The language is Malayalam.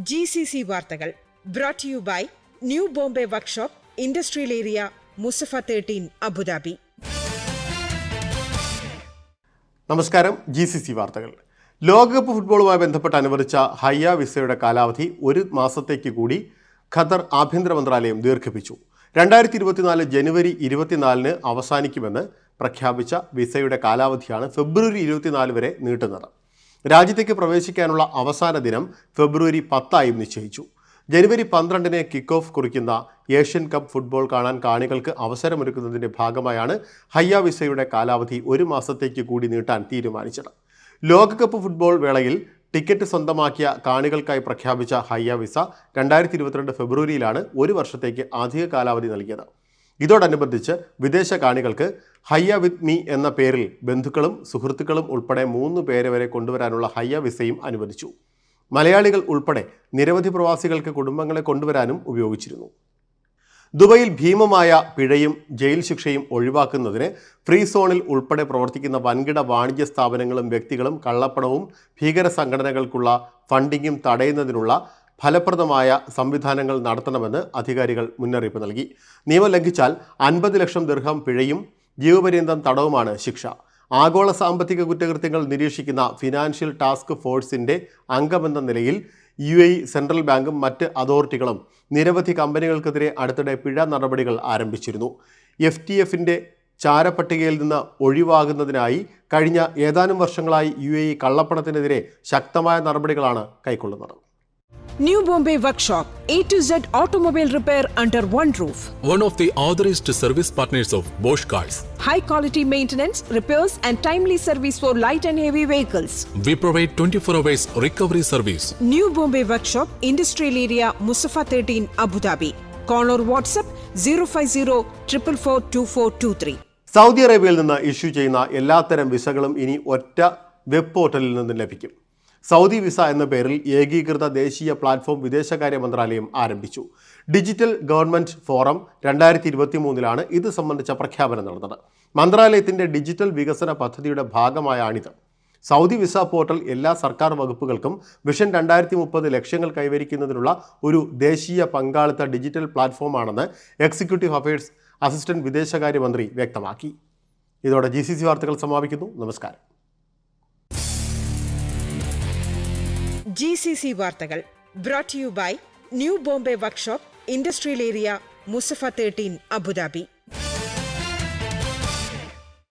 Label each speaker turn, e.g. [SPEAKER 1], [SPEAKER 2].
[SPEAKER 1] GCC വാർത്തകൾ brought to you by new Bombay workshop industrial area Musaffah 13 Abu Dhabi.
[SPEAKER 2] നമസ്കാരം. GCC വാർത്തകൾ. ലോകകപ്പ് ഫുട്ബോളുമായി ബന്ധപ്പെട്ട് അനുവദിച്ച ഹയ്യ വിസയുടെ കാലാവധി 1 മാസത്തേക്ക് കൂടി ഖത്തർ ആഭ്യന്തര മന്ത്രാലയം ദീർഘിപ്പിച്ചു. 2024 ജനുവരി 24 അവസാനിക്കുമെന്ന് പ്രഖ്യാപിച്ച വിസയുടെ കാലാവധിയാണ് ഫെബ്രുവരി 24 വരെ നീട്ടുന്നത്. രാജ്യത്തേക്ക് പ്രവേശിക്കാനുള്ള അവസാന ദിനം ഫെബ്രുവരി 10 നിശ്ചയിച്ചു. ജനുവരി 12 കിക്ക് ഓഫ് കുറിക്കുന്ന ഏഷ്യൻ കപ്പ് ഫുട്ബോൾ കാണാൻ കാണികൾക്ക് അവസരമൊരുക്കുന്നതിൻ്റെ ഭാഗമായാണ് ഹയ്യ വിസയുടെ കാലാവധി 1 മാസത്തേക്ക് കൂടി നീട്ടാൻ തീരുമാനിച്ചത്. ലോകകപ്പ് ഫുട്ബോൾ വേളയിൽ ടിക്കറ്റ് സ്വന്തമാക്കിയ കാണികൾക്കായി പ്രഖ്യാപിച്ച ഹയ്യ വിസ 2022 ഫെബ്രുവരിയിലാണ് 1 വർഷത്തേക്ക് അധിക കാലാവധി നൽകിയത്. ഇതോടനുബന്ധിച്ച് വിദേശ കാണികൾക്ക് ഹയ്യ വിത്ത് മീ എന്ന പേരിൽ ബന്ധുക്കളും സുഹൃത്തുക്കളും ഉൾപ്പെടെ 3 പേരെ വരെ കൊണ്ടുവരാനുള്ള ഹയ്യ വിസയും അനുവദിച്ചു. മലയാളികൾ ഉൾപ്പെടെ നിരവധി പ്രവാസികൾക്ക് കുടുംബങ്ങളെ കൊണ്ടുവരാനും ഉപയോഗിച്ചിരുന്നു. ദുബൈയിൽ ഭീമമായ പിഴയും ജയിൽ ശിക്ഷയും ഒഴിവാക്കുന്നതിന് ഫ്രീ സോണിൽ ഉൾപ്പെടെ പ്രവർത്തിക്കുന്ന വൻകിട വാണിജ്യ സ്ഥാപനങ്ങളും വ്യക്തികളും കള്ളപ്പണവും ഭീകര സംഘടനകൾക്കുള്ള ഫണ്ടിങ്ങും തടയുന്നതിനുള്ള ഫലപ്രദമായ സംവിധാനങ്ങൾ നടത്തണമെന്ന് അധികാരികൾ മുന്നറിയിപ്പ് നൽകി. നിയമം ലംഘിച്ചാൽ 50 ലക്ഷം ദിർഹം പിഴയും ജീവപര്യന്തം തടവുമാണ് ശിക്ഷ. ആഗോള സാമ്പത്തിക കുറ്റകൃത്യങ്ങൾ നിരീക്ഷിക്കുന്ന ഫിനാൻഷ്യൽ ടാസ്ക് ഫോഴ്സിൻ്റെ അംഗമെന്ന നിലയിൽ UAE സെൻട്രൽ ബാങ്കും മറ്റ് അതോറിറ്റികളും നിരവധി കമ്പനികൾക്കെതിരെ അടുത്തിടെ പിഴ നടപടികൾ ആരംഭിച്ചിരുന്നു. FTFൻ്റെ ചാരപ്പട്ടികയിൽ നിന്ന് ഒഴിവാകുന്നതിനായി കഴിഞ്ഞ ഏതാനും വർഷങ്ങളായി UAE കള്ളപ്പണത്തിനെതിരെ ശക്തമായ നടപടികളാണ് കൈക്കൊള്ളുന്നത്.
[SPEAKER 1] New Bombay Workshop, A to Z automobile repair under one roof.
[SPEAKER 3] One of the authorized service partners of Bosch Cars.
[SPEAKER 1] High quality maintenance, repairs and timely service for light and heavy vehicles.
[SPEAKER 3] We provide 24 hours recovery service.
[SPEAKER 1] New Bombay Workshop, Industrial Area, Musafa 13, Abu Dhabi. Call or WhatsApp 050-444-2423.
[SPEAKER 2] Saudi അറേബ്യയിൽ നിന്ന് ഇഷ്യൂ ചെയ്യുന്ന എല്ലാത്തരം വിസകളും ഇനി ഒറ്റ വെബ് പോർട്ടലിൽ നിന്ന് ലഭിക്കും. സൗദി വിസ എന്ന പേരിൽ ഏകീകൃത ദേശീയ പ്ലാറ്റ്ഫോം വിദേശകാര്യ മന്ത്രാലയം ആരംഭിച്ചു. ഡിജിറ്റൽ ഗവൺമെൻറ് ഫോറം 2023 ഇത് സംബന്ധിച്ച പ്രഖ്യാപനം നടന്നത്. മന്ത്രാലയത്തിൻ്റെ ഡിജിറ്റൽ വികസന പദ്ധതിയുടെ ഭാഗമായാണിത്. സൗദി വിസ പോർട്ടൽ എല്ലാ സർക്കാർ വകുപ്പുകൾക്കും വിഷൻ 2030 ലക്ഷ്യങ്ങൾ കൈവരിക്കുന്നതിനുള്ള ഒരു ദേശീയ പങ്കാളിത്ത ഡിജിറ്റൽ പ്ലാറ്റ്ഫോമാണെന്ന് എക്സിക്യൂട്ടീവ് അഫയേഴ്സ് അസിസ്റ്റന്റ് വിദേശകാര്യമന്ത്രി വ്യക്തമാക്കി. ഇതോടെ GCC വാർത്തകൾ സമാപിക്കുന്നു. നമസ്കാരം.
[SPEAKER 1] GCC വാർത്തകൾ brought to you by new Bombay workshop industrial area Musaffah 13 Abu Dhabi.